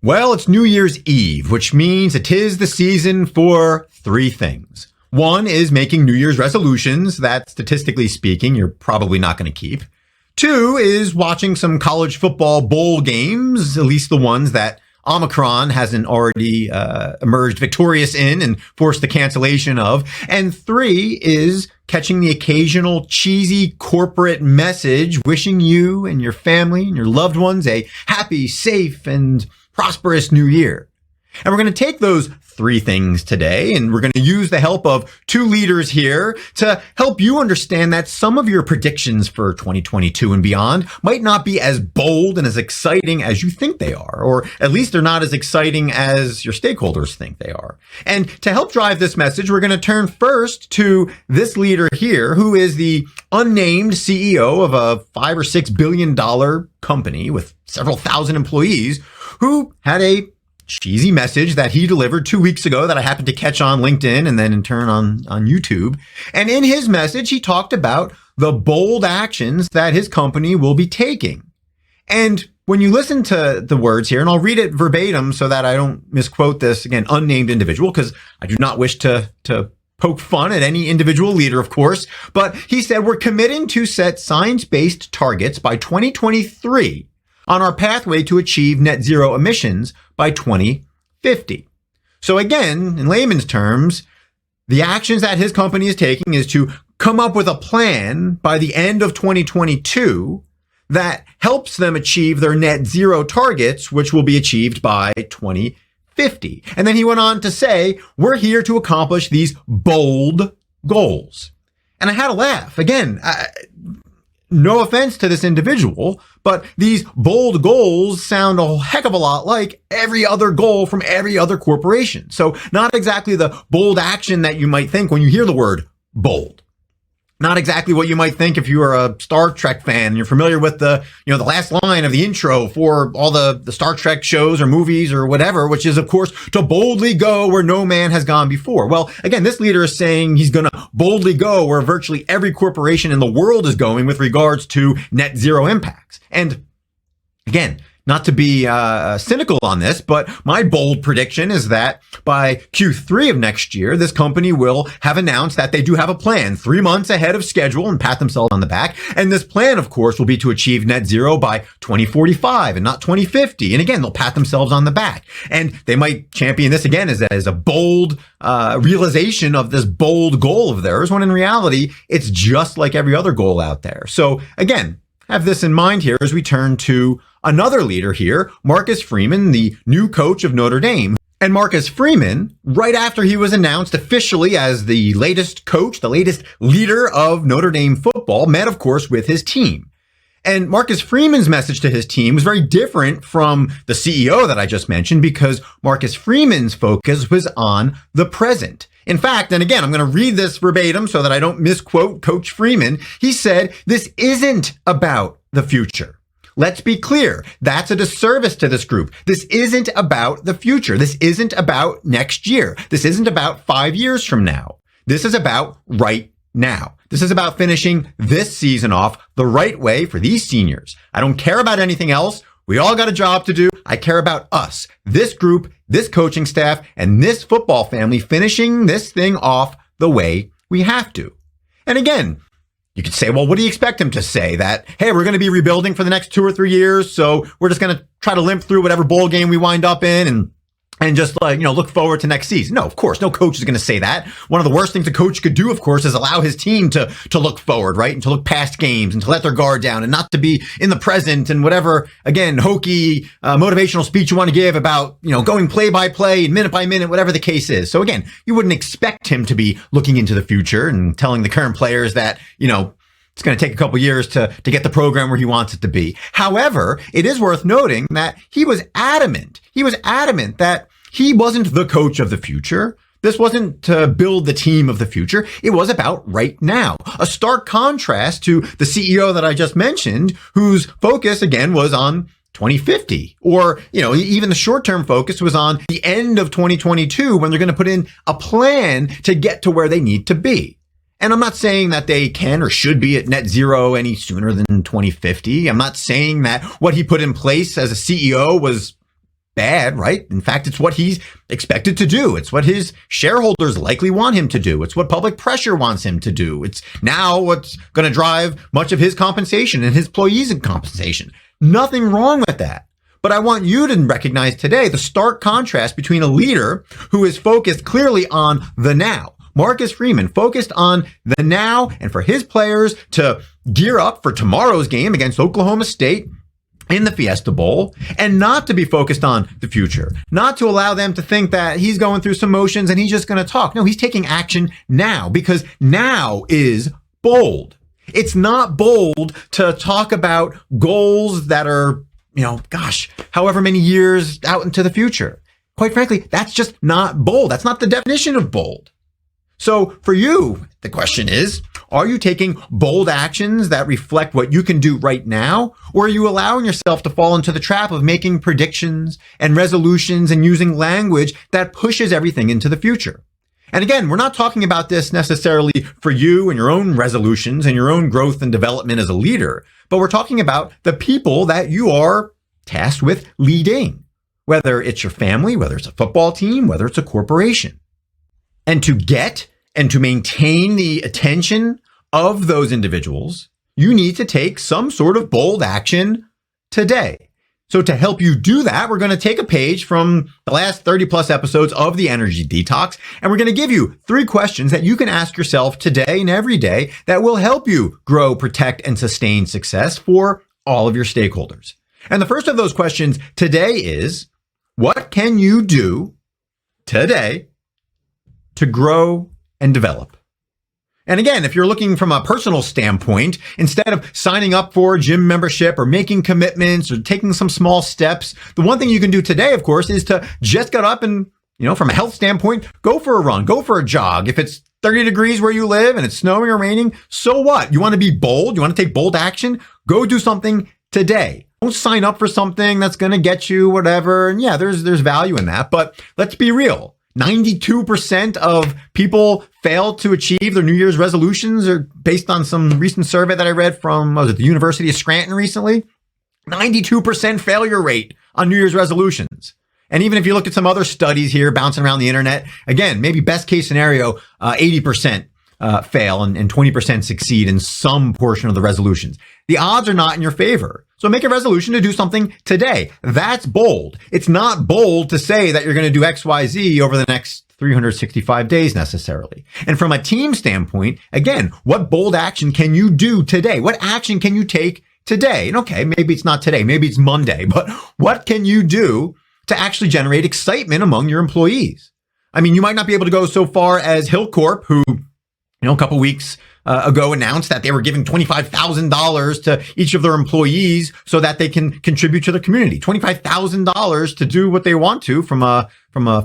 Well, it's New Year's Eve, which means it is the season for three things. One is making New Year's resolutions that, statistically speaking, you're probably not going to keep. Two is watching some college football bowl games, at least the ones that Omicron hasn't already emerged victorious in and forced the cancellation of. And three is catching the occasional cheesy corporate message wishing you and your family and your loved ones a happy, safe, and prosperous new year. And we're going to take those three things today, and we're going to use the help of two leaders here to help you understand that some of your predictions for 2022 and beyond might not be as bold and as exciting as you think they are, or at least they're not as exciting as your stakeholders think they are. And to help drive this message, we're going to turn first to this leader here, who is the unnamed CEO of a $5 or $6 billion company with several thousand employees, who had a cheesy message that he delivered 2 weeks ago that I happened to catch on LinkedIn and then in turn on YouTube. And in his message, he talked about the bold actions that his company will be taking. And when you listen to the words here, and I'll read it verbatim so that I don't misquote this, again, unnamed individual, because I do not wish to poke fun at any individual leader, of course. But he said, we're committing to set science-based targets by 2023 on our pathway to achieve net zero emissions by 2050. So again, in layman's terms, the actions that his company is taking is to come up with a plan by the end of 2022 that helps them achieve their net zero targets, which will be achieved by 2050. And then he went on to say, we're here to accomplish these bold goals. And I had to laugh. Again, no offense to this individual, but these bold goals sound a heck of a lot like every other goal from every other corporation. So not exactly the bold action that you might think when you hear the word bold. Not exactly what you might think if you are a Star Trek fan and you're familiar with the last line of the intro for all the Star Trek shows or movies or whatever, which is, of course, to boldly go where no man has gone before. Well, again, this leader is saying he's going to boldly go where virtually every corporation in the world is going with regards to net zero impacts. And again, not to be cynical on this, but my bold prediction is that by Q3 of next year, this company will have announced that they do have a plan 3 months ahead of schedule and pat themselves on the back. And this plan, of course, will be to achieve net zero by 2045 and not 2050. And again, they'll pat themselves on the back. And they might champion this again as a bold realization of this bold goal of theirs, when in reality, it's just like every other goal out there. So again, have this in mind here as we turn to another leader here, Marcus Freeman, the new coach of Notre Dame. And Marcus Freeman, right after he was announced officially as the latest coach, the latest leader of Notre Dame football, met, of course, with his team. And Marcus Freeman's message to his team was very different from the CEO that I just mentioned, because Marcus Freeman's focus was on the present. In fact, and again, I'm going to read this verbatim so that I don't misquote Coach Freeman. He said, this isn't about the future. Let's be clear. That's a disservice to this group. This isn't about the future. This isn't about next year. This isn't about 5 years from now. This is about right now. This is about finishing this season off the right way for these seniors. I don't care about anything else. We all got a job to do. I care about us, this group, this coaching staff, and this football family finishing this thing off the way we have to. And again, you could say, well, what do you expect him to say? That, hey, we're going to be rebuilding for the next 2 or 3 years, so we're just going to try to limp through whatever bowl game we wind up in and just look forward to next season. No, of course, no coach is going to say that. One of the worst things a coach could do, of course, is allow his team to look forward, right? And to look past games and to let their guard down and not to be in the present and whatever, again, hokey motivational speech you want to give about, going play by play and minute by minute, whatever the case is. So again, you wouldn't expect him to be looking into the future and telling the current players that, it's going to take a couple years to get the program where he wants it to be. However, it is worth noting that he was adamant. He was adamant that he wasn't the coach of the future. This wasn't to build the team of the future. It was about right now. A stark contrast to the CEO that I just mentioned, whose focus, again, was on 2050. Or, even the short-term focus was on the end of 2022 when they're going to put in a plan to get to where they need to be. And I'm not saying that they can or should be at net zero any sooner than 2050. I'm not saying that what he put in place as a CEO was bad, right? In fact, it's what he's expected to do. It's what his shareholders likely want him to do. It's what public pressure wants him to do. It's now what's going to drive much of his compensation and his employees' compensation. Nothing wrong with that. But I want you to recognize today the stark contrast between a leader who is focused clearly on the now. Marcus Freeman focused on the now and for his players to gear up for tomorrow's game against Oklahoma State in the Fiesta Bowl, and not to be focused on the future, not to allow them to think that he's going through some motions and he's just going to talk. No, he's taking action now, because now is bold. It's not bold to talk about goals that are, however many years out into the future. Quite frankly, that's just not bold. That's not the definition of bold. So for you, the question is, are you taking bold actions that reflect what you can do right now? Or are you allowing yourself to fall into the trap of making predictions and resolutions and using language that pushes everything into the future? And again, we're not talking about this necessarily for you and your own resolutions and your own growth and development as a leader, but we're talking about the people that you are tasked with leading, whether it's your family, whether it's a football team, whether it's a corporation. And to get and to maintain the attention of those individuals, you need to take some sort of bold action today. So to help you do that, we're going to take a page from the last 30 plus episodes of the Energy Detox, and we're going to give you 3 questions that you can ask yourself today and every day that will help you grow, protect, and sustain success for all of your stakeholders. And the first of those questions today is, what can you do today to grow and develop? And again, if you're looking from a personal standpoint, instead of signing up for a gym membership or making commitments or taking some small steps, the one thing you can do today, of course, is to just get up and, from a health standpoint, go for a run, go for a jog. If it's 30 degrees where you live and it's snowing or raining, so what? You want to be bold? You want to take bold action? Go do something today. Don't sign up for something that's going to get you whatever. And yeah, there's value in that, but let's be real. 92% of people fail to achieve their New Year's resolutions, or based on some recent survey that I read from, the University of Scranton recently, 92% failure rate on New Year's resolutions. And even if you look at some other studies here bouncing around the internet, again, maybe best case scenario, 80% fail and 20% succeed in some portion of the resolutions. The odds are not in your favor. So make a resolution to do something today. That's bold. It's not bold to say that you're going to do X, Y, Z over the next 365 days necessarily. And from a team standpoint, again, what bold action can you do today? What action can you take today? And okay, maybe it's not today, maybe it's Monday, but what can you do to actually generate excitement among your employees? I mean, you might not be able to go so far as Hillcorp, who, a couple weeks ago announced that they were giving $25,000 to each of their employees so that they can contribute to the community. $25,000 to do what they want to from a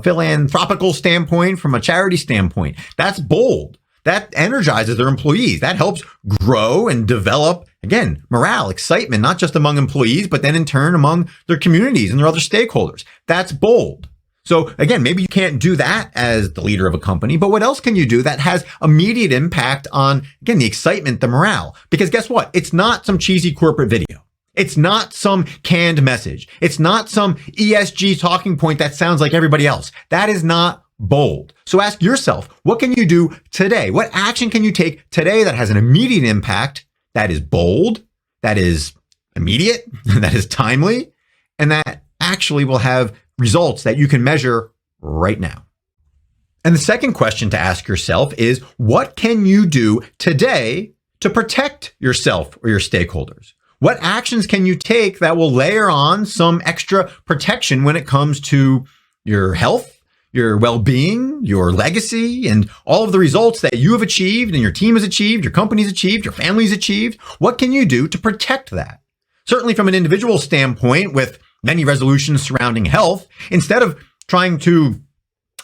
philanthropical standpoint, from a charity standpoint. That's bold. That energizes their employees. That helps grow and develop, again, morale, excitement, not just among employees, but then in turn among their communities and their other stakeholders. That's bold. So again, maybe you can't do that as the leader of a company, but what else can you do that has immediate impact on, again, the excitement, the morale? Because guess what? It's not some cheesy corporate video. It's not some canned message. It's not some ESG talking point that sounds like everybody else. That is not bold. So ask yourself, what can you do today? What action can you take today that has an immediate impact, that is bold, that is immediate, that is timely, and that actually will have results that you can measure right now? And the second question to ask yourself is, what can you do today to protect yourself or your stakeholders? What actions can you take that will layer on some extra protection when it comes to your health, your well-being, your legacy, and all of the results that you have achieved and your team has achieved, your company's achieved, your family's achieved? What can you do to protect that? Certainly from an individual standpoint, with many resolutions surrounding health, instead of trying to,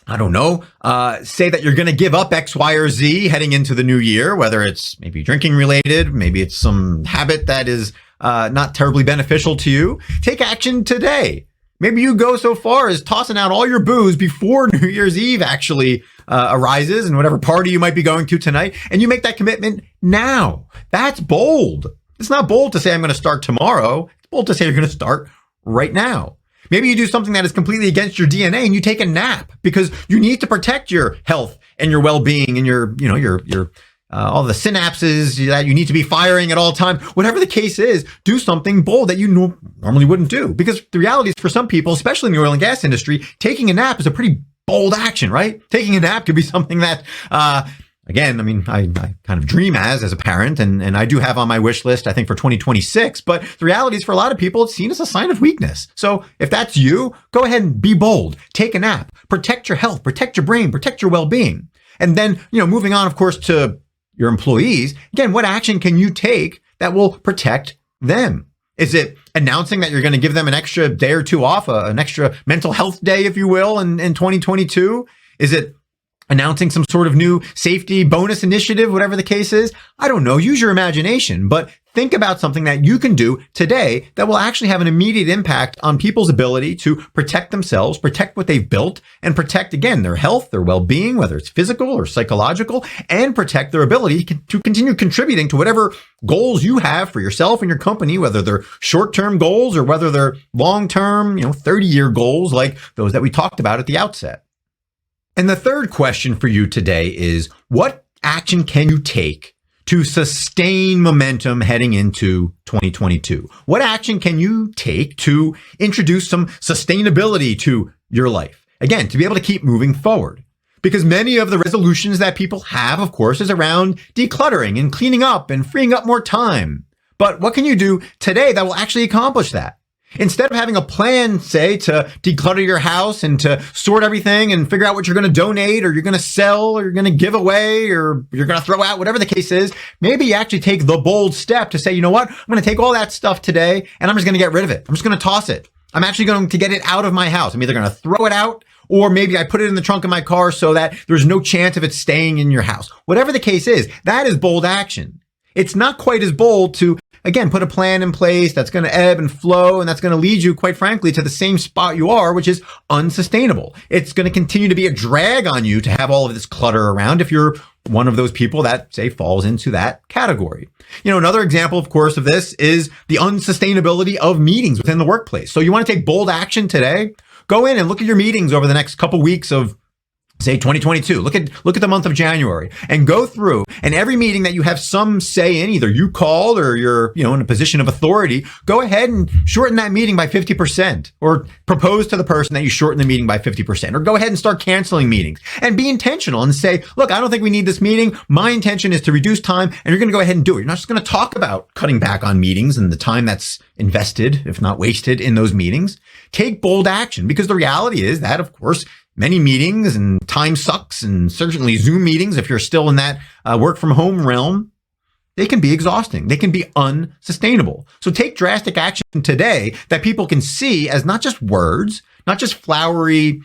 say that you're going to give up X, Y, or Z heading into the new year, whether it's maybe drinking related, maybe it's some habit that is not terribly beneficial to you, take action today. Maybe you go so far as tossing out all your booze before New Year's Eve actually arises, and whatever party you might be going to tonight, and you make that commitment now. That's bold. It's not bold to say I'm going to start tomorrow. It's bold to say you're going to start right now. Maybe you do something that is completely against your DNA and you take a nap because you need to protect your health and your well-being and your all the synapses that you need to be firing at all time. Whatever the case is, do something bold that you normally wouldn't do. Because the reality is for some people, especially in the oil and gas industry, taking a nap is a pretty bold action, right? Taking a nap could be something that, again, I mean, I kind of dream as a parent, and I do have on my wish list, I think, for 2026. But the reality is for a lot of people, it's seen as a sign of weakness. So if that's you, go ahead and be bold. Take a nap. Protect your health. Protect your brain. Protect your well-being. And then, moving on, of course, to your employees, again, what action can you take that will protect them? Is it announcing that you're going to give them an extra day or two off, an extra mental health day, if you will, in 2022? Is it announcing some sort of new safety bonus initiative, whatever the case is? I don't know. Use your imagination, but think about something that you can do today that will actually have an immediate impact on people's ability to protect themselves, protect what they've built, and protect, again, their health, their well-being, whether it's physical or psychological, and protect their ability to continue contributing to whatever goals you have for yourself and your company, whether they're short-term goals or whether they're long-term, 30-year goals like those that we talked about at the outset. And the third question for you today is, what action can you take to sustain momentum heading into 2022? What action can you take to introduce some sustainability to your life? Again, to be able to keep moving forward. Because many of the resolutions that people have, of course, is around decluttering and cleaning up and freeing up more time. But what can you do today that will actually accomplish that? Instead of having a plan, say, to declutter your house and to sort everything and figure out what you're going to donate or you're going to sell or you're going to give away or you're going to throw out, whatever the case is, maybe you actually take the bold step to say, you know what, I'm going to take all that stuff today and I'm just going to get rid of it. I'm just going to toss it. I'm actually going to get it out of my house. I'm either going to throw it out or maybe I put it in the trunk of my car so that there's no chance of it staying in your house. Whatever the case is, that is bold action. It's not quite as bold to, again, put a plan in place that's going to ebb and flow, and that's going to lead you, quite frankly, to the same spot you are, which is unsustainable. It's going to continue to be a drag on you to have all of this clutter around if you're one of those people that, say, falls into that category. Another example, of course, of this is the unsustainability of meetings within the workplace. So you want to take bold action today? Go in and look at your meetings over the next couple weeks of, say, 2022. Look at the month of January and go through, and every meeting that you have some say in, either you called or you're, in a position of authority, go ahead and shorten that meeting by 50% or propose to the person that you shorten the meeting by 50% or go ahead and start canceling meetings and be intentional and say, look, I don't think we need this meeting. My intention is to reduce time and you're going to go ahead and do it. You're not just going to talk about cutting back on meetings and the time that's invested, if not wasted, in those meetings. Take bold action because the reality is that, of course, many meetings and time sucks, and certainly Zoom meetings, if you're still in that work from home realm, they can be exhausting. They can be unsustainable. So take drastic action today that people can see as not just words, not just flowery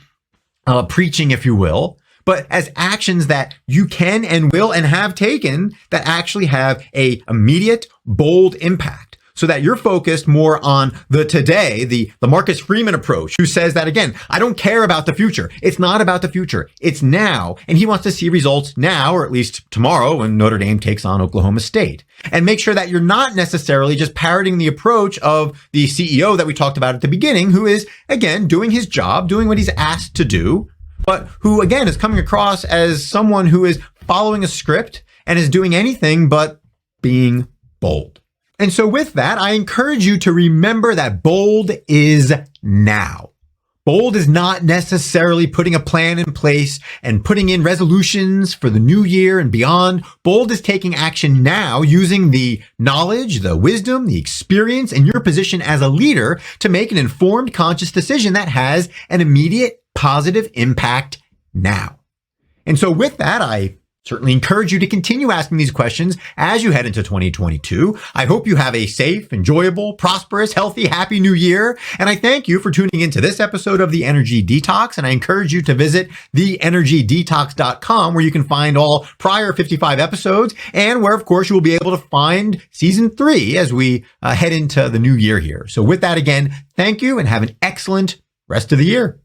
preaching, if you will, but as actions that you can and will and have taken that actually have a immediate, bold impact. So that you're focused more on the today, the Marcus Freeman approach, who says that, again, I don't care about the future. It's not about the future. It's now. And he wants to see results now, or at least tomorrow when Notre Dame takes on Oklahoma State. And make sure that you're not necessarily just parroting the approach of the CEO that we talked about at the beginning, who is, again, doing his job, doing what he's asked to do, but who, again, is coming across as someone who is following a script and is doing anything but being bold. And so with that, I encourage you to remember that bold is now. Bold is not necessarily putting a plan in place and putting in resolutions for the new year and beyond. Bold is taking action now using the knowledge, the wisdom, the experience, and your position as a leader to make an informed, conscious decision that has an immediate positive impact now. And so with that, I certainly encourage you to continue asking these questions as you head into 2022. I hope you have a safe, enjoyable, prosperous, healthy, happy new year. And I thank you for tuning into this episode of the Energy Detox. And I encourage you to visit theenergydetox.com, where you can find all prior 55 episodes and where, of course, you will be able to find season 3 as we head into the new year here. So with that, again, thank you and have an excellent rest of the year.